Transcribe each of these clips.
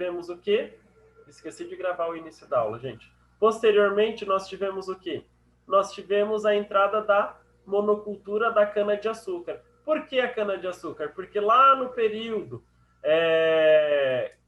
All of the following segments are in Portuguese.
tivemos o quê? Esqueci de gravar o início da aula, gente. Posteriormente, nós tivemos o quê? Nós tivemos a entrada da monocultura da cana-de-açúcar. Por que a cana-de-açúcar? Porque lá no período,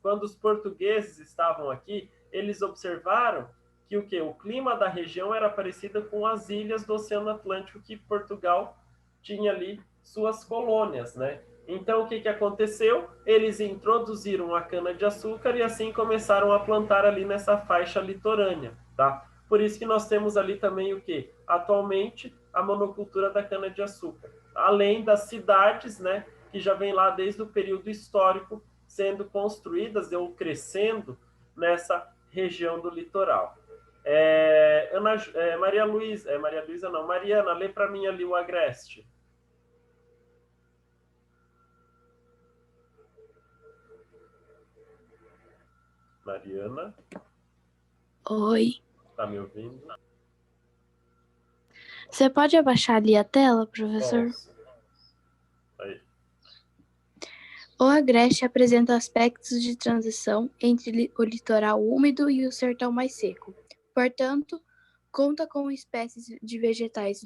quando os portugueses estavam aqui, eles observaram que o quê? O clima da região era parecido com as ilhas do Oceano Atlântico que Portugal tinha ali suas colônias, né? Então, o que, que aconteceu? Eles introduziram a cana-de-açúcar e assim começaram a plantar ali nessa faixa litorânea, tá? Por isso que nós temos ali também o quê? Atualmente, a monocultura da cana-de-açúcar. Além das cidades, né, que já vem lá desde o período histórico sendo construídas ou crescendo nessa região do litoral. Mariana, lê para mim ali o Agreste. Mariana? Oi. Tá me ouvindo? Você pode abaixar ali a tela, professor? Posso. Aí. O Agreste apresenta aspectos de transição entre o litoral úmido e o sertão mais seco. Portanto, conta com espécies de vegetais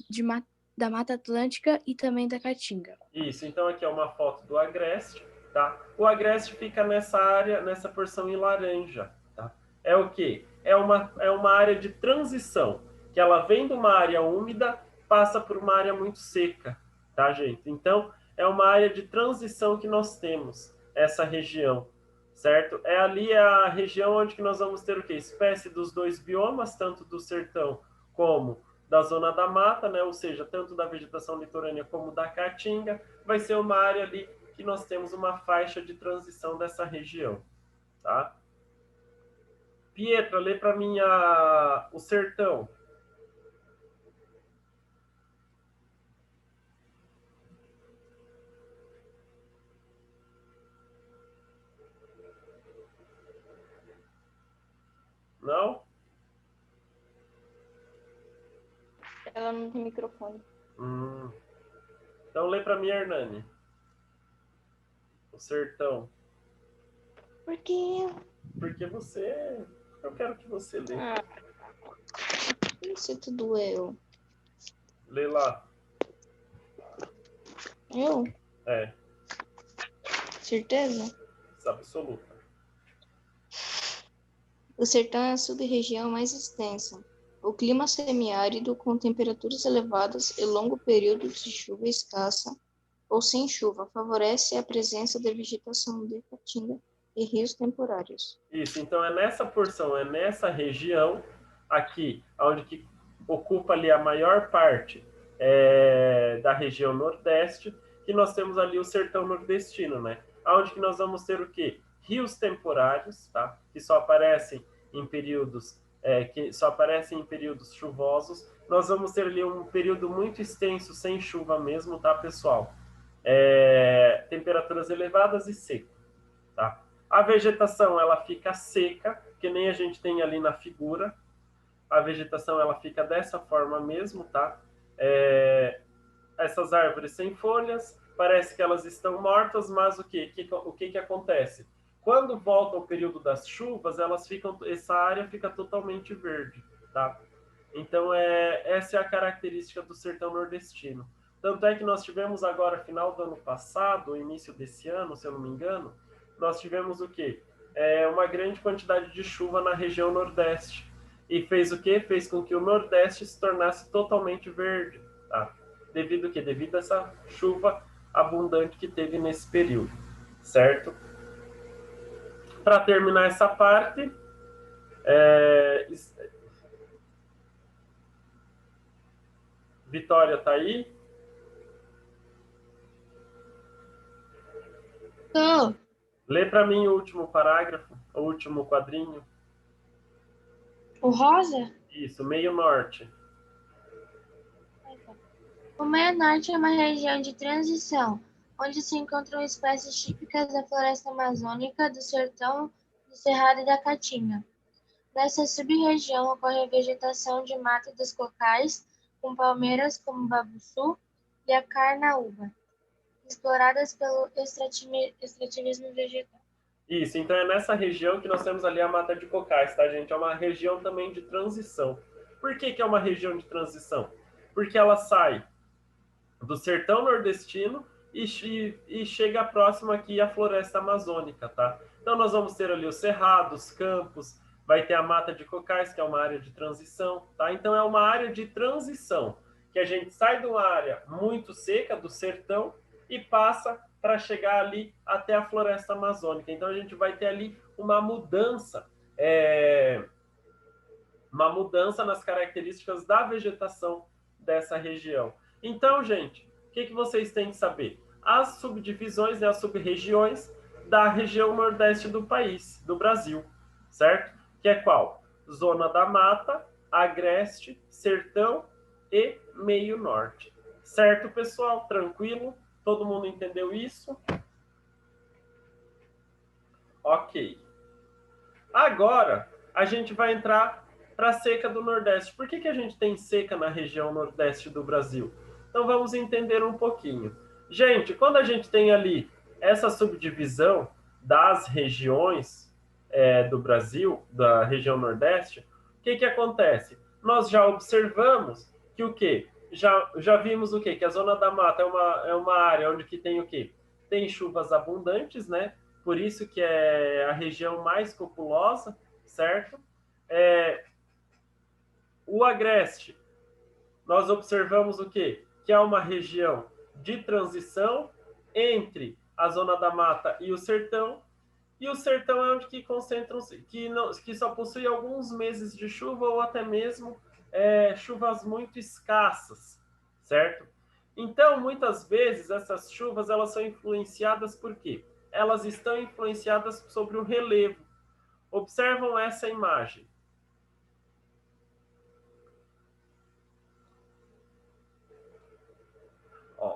da Mata Atlântica e também da Caatinga. Isso, então aqui é uma foto do Agreste, tá? O Agreste fica nessa área, nessa porção em laranja, tá? É o quê? É uma área de transição, que ela vem de uma área úmida, passa por uma área muito seca, tá, gente? Então, é uma área de transição que nós temos, essa região, certo? Ali é a região onde que nós vamos ter o quê? Espécie dos dois biomas, tanto do sertão como da zona da mata, né? Ou seja, tanto da vegetação litorânea como da caatinga, vai ser uma área ali que nós temos uma faixa de transição dessa região, tá? Pietra, lê para mim o sertão. Não? Ela não tem microfone. Então lê para mim, Hernani. O sertão. Por quê? Porque você... Eu quero que você lê. Isso é tudo eu. Lê lá. Eu? É. Certeza? Absoluta. O sertão é a sub-região mais extensa. O clima semiárido, com temperaturas elevadas e longo período de chuva escassa ou sem chuva, favorece a presença de vegetação de caatinga e rios temporários. Isso, então é nessa porção, é nessa região aqui, onde que ocupa ali a maior parte da região nordeste, que nós temos ali o sertão nordestino, né? Onde que nós vamos ter o quê? Rios temporários, tá? Que só aparecem em períodos chuvosos. Nós vamos ter ali um período muito extenso sem chuva mesmo, tá, pessoal? Temperaturas elevadas e seco, tá? A vegetação ela fica seca, que nem a gente tem ali na figura. A vegetação ela fica dessa forma mesmo, tá? Essas árvores sem folhas, parece que elas estão mortas, mas o que acontece? Quando volta o período das chuvas, essa área fica totalmente verde, tá? Então, essa é a característica do sertão nordestino. Tanto é que nós tivemos agora, final do ano passado, início desse ano, se eu não me engano, nós tivemos o quê? Uma grande quantidade de chuva na região nordeste. E fez o quê? Fez com que o nordeste se tornasse totalmente verde, tá? Devido a quê? Devido a essa chuva abundante que teve nesse período, certo? Para terminar essa parte, Vitória tá aí? Tô. Lê para mim o último parágrafo, o último quadrinho. O rosa? Isso, meio norte. O meio norte é uma região de transição, onde se encontram espécies típicas da floresta amazônica, do sertão, do cerrado e da caatinga. Nessa sub-região ocorre a vegetação de mata dos cocais, com palmeiras como o babuçu e a carnaúba, exploradas pelo extrativismo vegetal. Isso, então é nessa região que nós temos ali a mata de cocais, tá, gente? É uma região também de transição. Por que que é uma região de transição? Porque ela sai do sertão nordestino e chega próximo aqui à floresta amazônica, tá? Então nós vamos ter ali os cerrados, campos, vai ter a mata de cocais, que é uma área de transição, tá? Então é uma área de transição, que a gente sai de uma área muito seca, do sertão, e passa para chegar ali até a floresta amazônica. Então a gente vai ter ali uma mudança nas características da vegetação dessa região. Então, gente, o que vocês têm que saber? As subdivisões, né, as sub-regiões da região nordeste do país, do Brasil, certo? Que é qual? Zona da Mata, Agreste, Sertão e Meio Norte. Certo, pessoal? Tranquilo? Todo mundo entendeu isso? Ok. Agora, a gente vai entrar para a seca do Nordeste. Por que a gente tem seca na região Nordeste do Brasil? Então, vamos entender um pouquinho. Gente, quando a gente tem ali essa subdivisão das regiões do Brasil, da região Nordeste, o que acontece? Nós já observamos que o quê? Já vimos o quê? Que a Zona da Mata é uma área onde que tem o quê? Tem chuvas abundantes, né? Por isso que é a região mais populosa, certo? O Agreste, nós observamos o quê? Que é uma região de transição entre a Zona da Mata e o Sertão, e o Sertão é onde que concentram-se, que só possui alguns meses de chuva ou até mesmo chuvas muito escassas, certo? Então, muitas vezes, essas chuvas elas são influenciadas por quê? Elas estão influenciadas sobre o relevo. Observam essa imagem.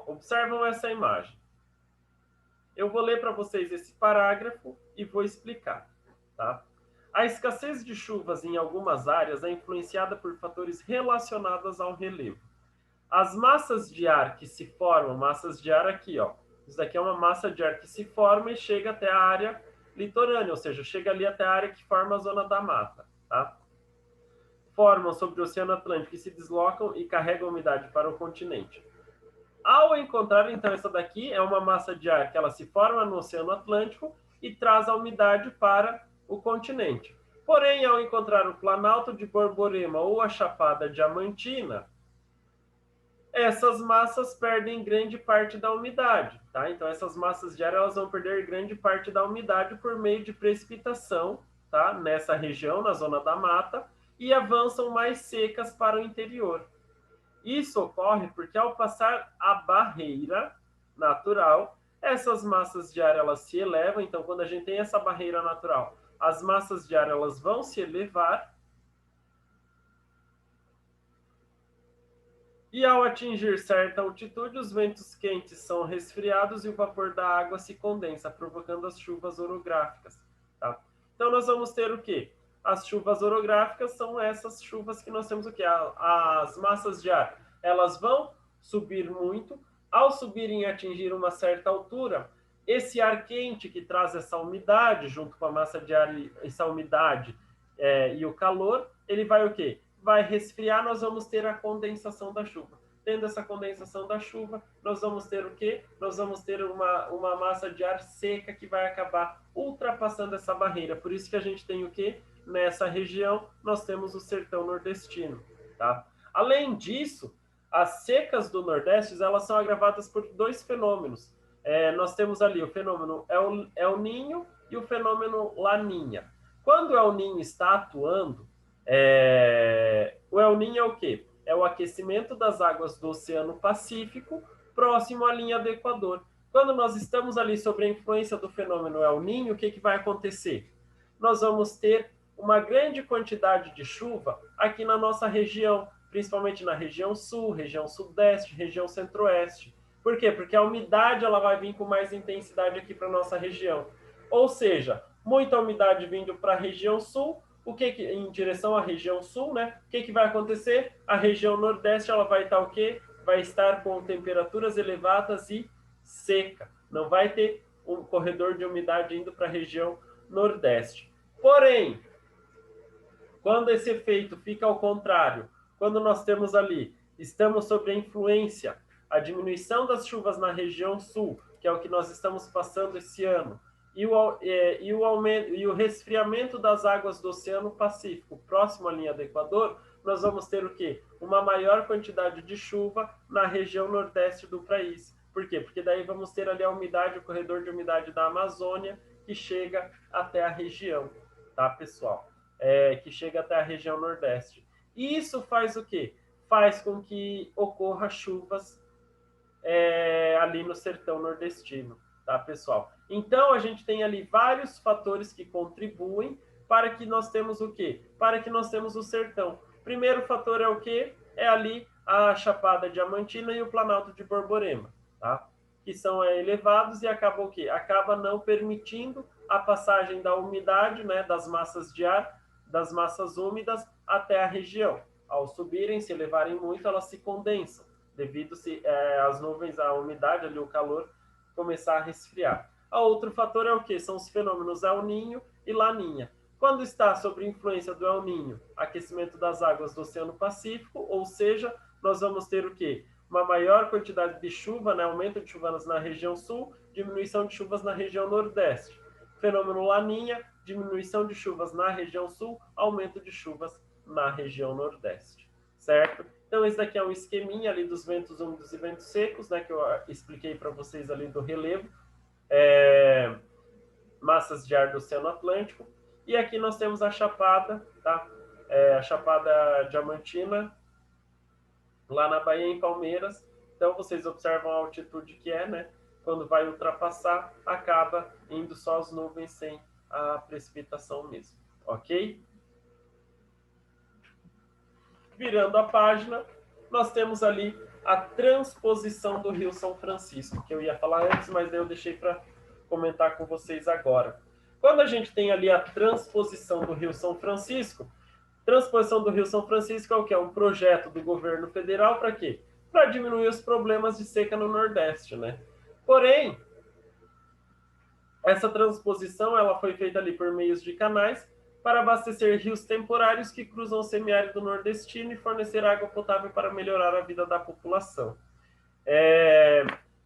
Observam essa imagem. Eu vou ler para vocês esse parágrafo e vou explicar, tá? A escassez de chuvas em algumas áreas é influenciada por fatores relacionados ao relevo. As massas de ar que se formam, massas de ar aqui, ó. Isso daqui é uma massa de ar que se forma e chega até a área litorânea, ou seja, chega ali até a área que forma a Zona da Mata, tá? Formam sobre o Oceano Atlântico e se deslocam e carregam umidade para o continente. Ao encontrar, então, essa daqui é uma massa de ar que ela se forma no Oceano Atlântico e traz a umidade para o continente. Porém, ao encontrar o Planalto de Borborema ou a Chapada Diamantina, essas massas perdem grande parte da umidade, tá? Então, essas massas de ar elas vão perder grande parte da umidade por meio de precipitação, tá? Nessa região, na Zona da Mata, e avançam mais secas para o interior. Isso ocorre porque ao passar a barreira natural, essas massas de ar elas se elevam. Então, quando a gente tem essa barreira natural, as massas de ar elas vão se elevar. E ao atingir certa altitude, os ventos quentes são resfriados e o vapor da água se condensa, provocando as chuvas orográficas. Tá? Então, nós vamos ter o quê? As chuvas orográficas são essas chuvas que nós temos o quê? As massas de ar, elas vão subir muito. Ao subirem e atingir uma certa altura, esse ar quente que traz essa umidade, junto com a massa de ar, essa umidade e o calor, ele vai o quê? Vai resfriar, nós vamos ter a condensação da chuva. Tendo essa condensação da chuva, nós vamos ter o quê? Nós vamos ter uma massa de ar seca que vai acabar ultrapassando essa barreira. Por isso que a gente tem o quê? Nessa região, nós temos o sertão nordestino, tá? Além disso, as secas do Nordeste, elas são agravadas por dois fenômenos. Nós temos ali o fenômeno El Niño e o fenômeno Laninha. Quando o El Niño está atuando, o El Niño é o quê? É o aquecimento das águas do Oceano Pacífico próximo à linha do Equador. Quando nós estamos ali sob a influência do fenômeno El Niño, o que vai acontecer? Nós vamos ter uma grande quantidade de chuva aqui na nossa região, principalmente na região sul, região sudeste, região centro-oeste. Por quê? Porque a umidade ela vai vir com mais intensidade aqui para a nossa região. Ou seja, muita umidade vindo para a região sul, em direção à região sul, né? O que vai acontecer? A região nordeste ela vai estar o quê? Vai estar com temperaturas elevadas e seca. Não vai ter um corredor de umidade indo para a região nordeste. Porém, quando esse efeito fica ao contrário, quando nós temos ali, estamos sob a influência, a diminuição das chuvas na região sul, que é o que nós estamos passando esse ano, e o resfriamento das águas do Oceano Pacífico, próximo à linha do Equador, nós vamos ter o quê? Uma maior quantidade de chuva na região nordeste do país. Por quê? Porque daí vamos ter ali a umidade, o corredor de umidade da Amazônia, que chega até a região, tá, pessoal? Que chega até a região nordeste. E isso faz o quê? Faz com que ocorra chuvas ali no sertão nordestino, tá, pessoal? Então, a gente tem ali vários fatores que contribuem para que nós temos o quê? Para que nós temos o sertão. Primeiro fator é o quê? É ali a Chapada Diamantina e o Planalto de Borborema, tá? Que são elevados e acaba o quê? Acaba não permitindo a passagem da umidade, né, das massas de ar, das massas úmidas até a região. Ao subirem, se elevarem muito, elas se condensam, devido às nuvens, a umidade, ali, o calor, começar a resfriar. O outro fator é o quê? São os fenômenos El Niño e Laninha. Quando está sob influência do El Niño, aquecimento das águas do Oceano Pacífico, ou seja, nós vamos ter o quê? Uma maior quantidade de chuva, né? Aumento de chuvas na região sul, diminuição de chuvas na região nordeste. Fenômeno Laninha, diminuição de chuvas na região sul, aumento de chuvas na região nordeste, certo? Então, esse daqui é um esqueminha ali dos ventos úmidos e ventos secos, né? Que eu expliquei para vocês ali do relevo. Massas de ar do Oceano Atlântico. E aqui nós temos a Chapada, tá? A Chapada Diamantina, lá na Bahia, em Palmeiras. Então, vocês observam a altitude que é, né? Quando vai ultrapassar, acaba indo só as nuvens sem a precipitação mesmo, ok? Virando a página, nós temos ali a transposição do Rio São Francisco, que eu ia falar antes, mas daí eu deixei para comentar com vocês agora. Quando a gente tem ali a transposição do Rio São Francisco, transposição do Rio São Francisco é o que? É um projeto do governo federal para quê? Para diminuir os problemas de seca no Nordeste, né? Porém, essa transposição ela foi feita ali por meios de canais para abastecer rios temporários que cruzam o semiárido nordestino e fornecer água potável para melhorar a vida da população.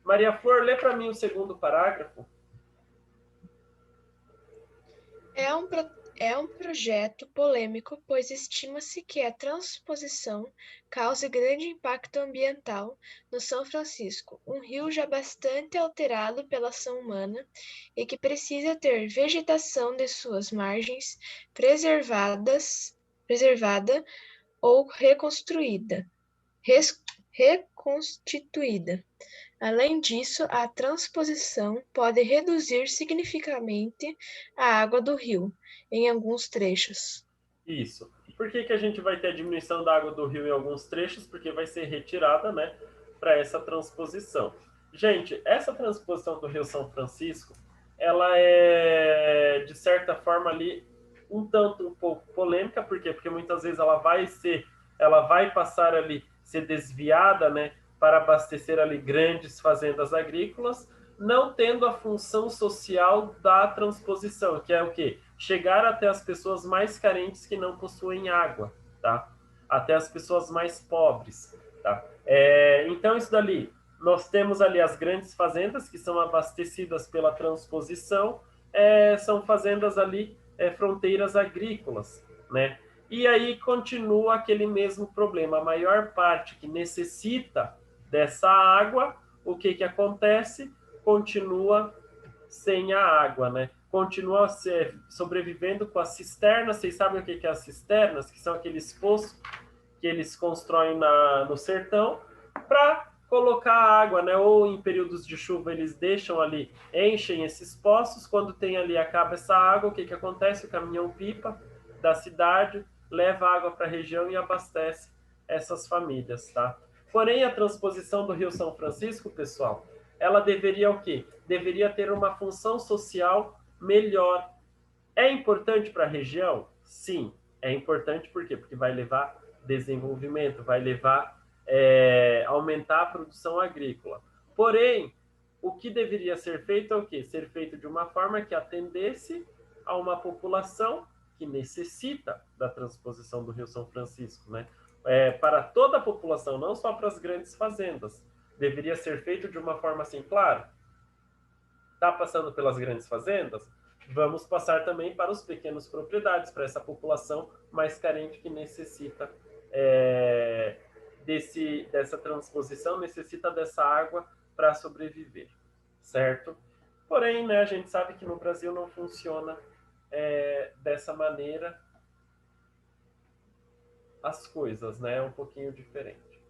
Maria Flor, lê para mim o segundo parágrafo. É um projeto polêmico, pois estima-se que a transposição cause grande impacto ambiental no São Francisco, um rio já bastante alterado pela ação humana e que precisa ter vegetação de suas margens preservada ou reconstituída. Além disso, a transposição pode reduzir significativamente a água do rio em alguns trechos. Isso. Por que a gente vai ter a diminuição da água do rio em alguns trechos? Porque vai ser retirada, né, para essa transposição. Gente, essa transposição do Rio São Francisco, ela é, de certa forma, ali, um pouco polêmica. Por quê? Porque muitas vezes ela vai passar ali, ser desviada, né, para abastecer ali grandes fazendas agrícolas, não tendo a função social da transposição, que é o quê? Chegar até as pessoas mais carentes que não possuem água, tá? Até as pessoas mais pobres, tá? Então, isso dali, nós temos ali as grandes fazendas que são abastecidas pela transposição, são fazendas ali, fronteiras agrícolas, né? E aí continua aquele mesmo problema. A maior parte que necessita dessa água, o que acontece? Continua sem a água, né? Continua sobrevivendo com as cisternas. Vocês sabem o que é as cisternas? Que são aqueles poços que eles constroem no sertão para colocar água, né? Ou em períodos de chuva eles deixam ali, enchem esses poços. Quando tem ali, acaba essa água, o que acontece? O caminhão-pipa da cidade leva água para a região e abastece essas famílias, tá? Porém, a transposição do Rio São Francisco, pessoal, ela deveria o quê? Deveria ter uma função social melhor. É importante para a região? Sim, é importante. Por quê? Porque vai levar desenvolvimento, vai levar aumentar a produção agrícola. Porém, o que deveria ser feito é o quê? Ser feito de uma forma que atendesse a uma população que necessita da transposição do Rio São Francisco, né? Para toda a população, não só para as grandes fazendas. Deveria ser feito de uma forma assim, claro, está passando pelas grandes fazendas, vamos passar também para os pequenos propriedades, para essa população mais carente que necessita dessa transposição, necessita dessa água para sobreviver, certo? Porém, né, a gente sabe que no Brasil não funciona dessa maneira as coisas, né? É um pouquinho diferente.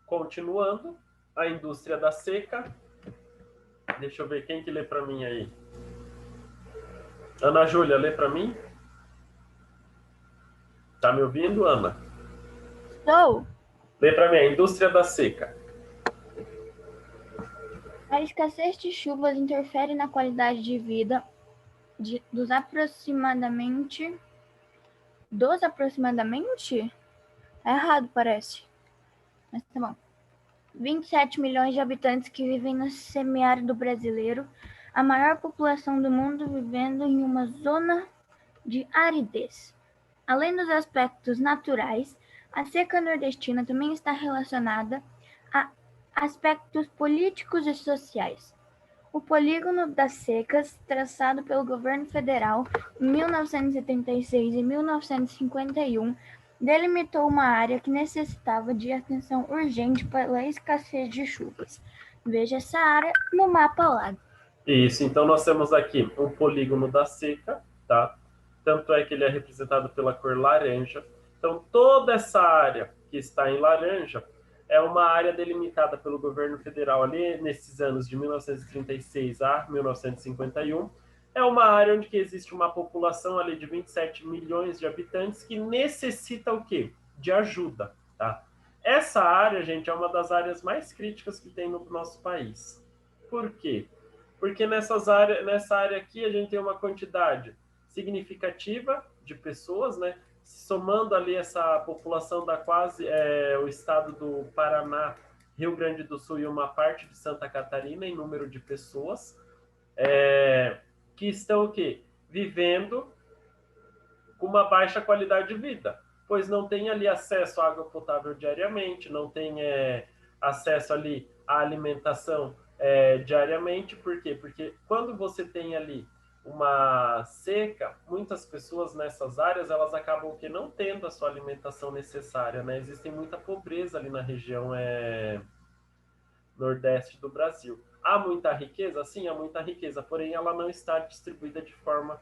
Continuando, a indústria da seca. Deixa eu ver quem que lê para mim aí. Ana Júlia, lê para mim? Tá me ouvindo, Ana? Estou. Lê para mim, a indústria da seca. A escassez de chuvas interfere na qualidade de vida dos aproximadamente... Tá errado, parece. Mas tá bom. 27 milhões de habitantes que vivem no semiárido brasileiro, a maior população do mundo vivendo em uma zona de aridez. Além dos aspectos naturais, a seca nordestina também está relacionada a aspectos políticos e sociais. O Polígono das Secas, traçado pelo governo federal em 1936 e 1951, delimitou uma área que necessitava de atenção urgente pela escassez de chuvas. Veja essa área no mapa lá. Isso, então nós temos aqui o polígono da seca, tá? Tanto é que ele é representado pela cor laranja. Então, toda essa área que está em laranja é uma área delimitada pelo governo federal ali nesses anos de 1936 a 1951. É uma área onde que existe uma população ali de 27 milhões de habitantes que necessita o quê? De ajuda, tá? Essa área, gente, é uma das áreas mais críticas que tem no nosso país. Por quê? Porque nessa área aqui a gente tem uma quantidade significativa de pessoas, né? Somando ali essa população da quase o estado do Paraná, Rio Grande do Sul e uma parte de Santa Catarina em número de pessoas que estão o quê? Vivendo com uma baixa qualidade de vida, pois não tem ali acesso à água potável diariamente, não tem acesso ali à alimentação diariamente. Por quê? Porque quando você tem ali uma seca, muitas pessoas nessas áreas, elas acabam que não tendo a sua alimentação necessária, né? Existe muita pobreza ali na região nordeste do Brasil. Há muita riqueza? Sim, há muita riqueza, porém ela não está distribuída de forma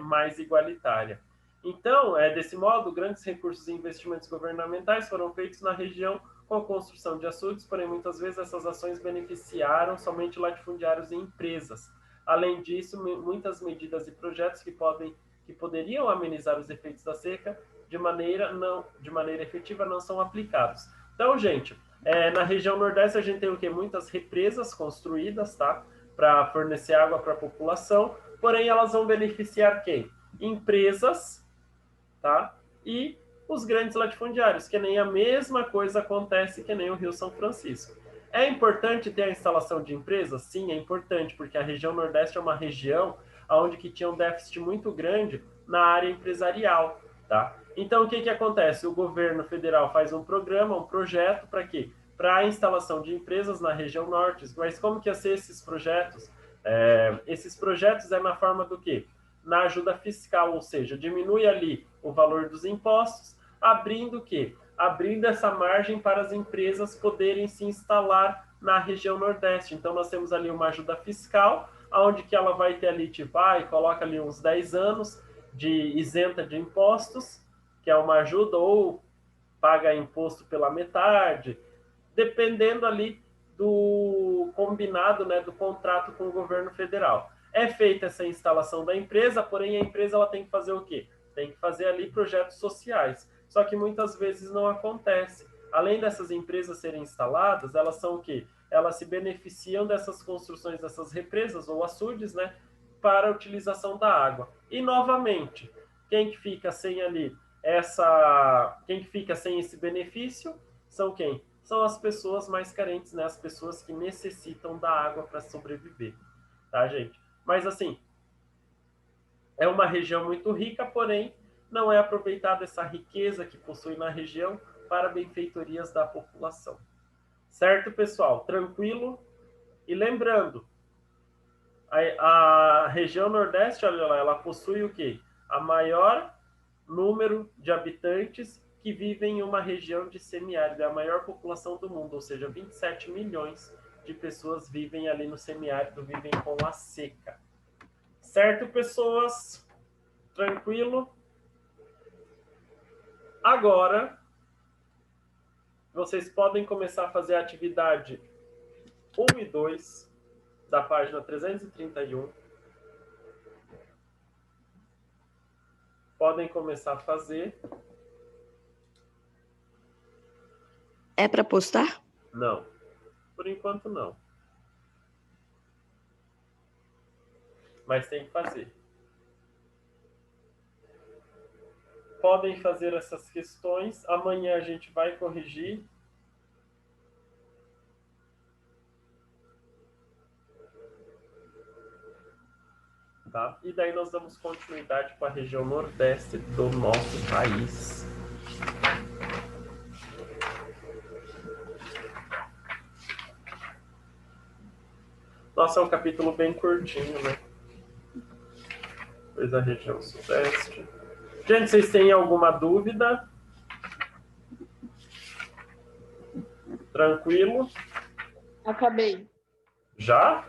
mais igualitária. Então, desse modo, grandes recursos e investimentos governamentais foram feitos na região com a construção de açudes, porém muitas vezes essas ações beneficiaram somente latifundiários e empresas. Além disso, muitas medidas e projetos que poderiam amenizar os efeitos da seca de maneira efetiva não são aplicados. Então, gente, na região nordeste a gente tem o quê? Muitas represas construídas, tá? Para fornecer água para a população, porém elas vão beneficiar quem? Empresas, tá? E os grandes latifundiários, que nem a mesma coisa acontece que nem o Rio São Francisco. É importante ter a instalação de empresas? Sim, é importante, porque a região Nordeste é uma região onde que tinha um déficit muito grande na área empresarial, tá? Então, o que que acontece? O governo federal faz um programa, um projeto para quê? Para a instalação de empresas na região Norte. Mas como que ia ser esses projetos? Esses projetos na forma do quê? Na ajuda fiscal, ou seja, diminui ali o valor dos impostos, abrindo o quê? Abrindo essa margem para as empresas poderem se instalar na região Nordeste. Então, nós temos ali uma ajuda fiscal, onde que ela vai ter ali, coloca ali uns 10 anos de isenta de impostos, que é uma ajuda, ou paga imposto pela metade, dependendo ali do combinado, né, do contrato com o governo federal. É feita essa instalação da empresa, porém a empresa ela tem que fazer o quê? Tem que fazer ali projetos sociais. Só que muitas vezes não acontece. Além dessas empresas serem instaladas, elas são o quê? Elas se beneficiam dessas construções dessas represas ou açudes, né, para a utilização da água. E novamente, quem que fica sem ali quem que fica sem esse benefício são quem? são as pessoas mais carentes, né? As pessoas que necessitam da água para sobreviver, tá, gente? Mas, assim, é uma região muito rica, porém, não é aproveitada essa riqueza que possui na região para benfeitorias da população. Certo, pessoal? Tranquilo? E lembrando, a região Nordeste, olha lá, ela possui o quê? A maior número de habitantes que vivem em uma região de semiárido, é a maior população do mundo, ou seja, 27 milhões de pessoas vivem ali no semiárido, vivem com a seca. Certo, pessoas? Tranquilo? Agora, vocês podem começar a fazer a atividade 1 e 2 da página 331. Podem começar a fazer. É para postar? Não. Por enquanto, não. Mas tem que fazer. Podem fazer essas questões. Amanhã a gente vai corrigir. Tá? E daí nós damos continuidade com a região Nordeste do nosso país. Nossa, é um capítulo bem curtinho, né? Depois a região Sudeste. Gente, vocês têm alguma dúvida? Tranquilo? Acabei. Já?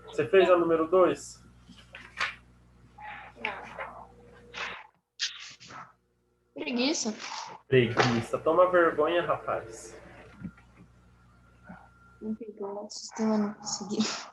Você fez a número 2? Preguiça. Preguiça. Toma vergonha, rapaz. Não pegou o sistema, não consegui.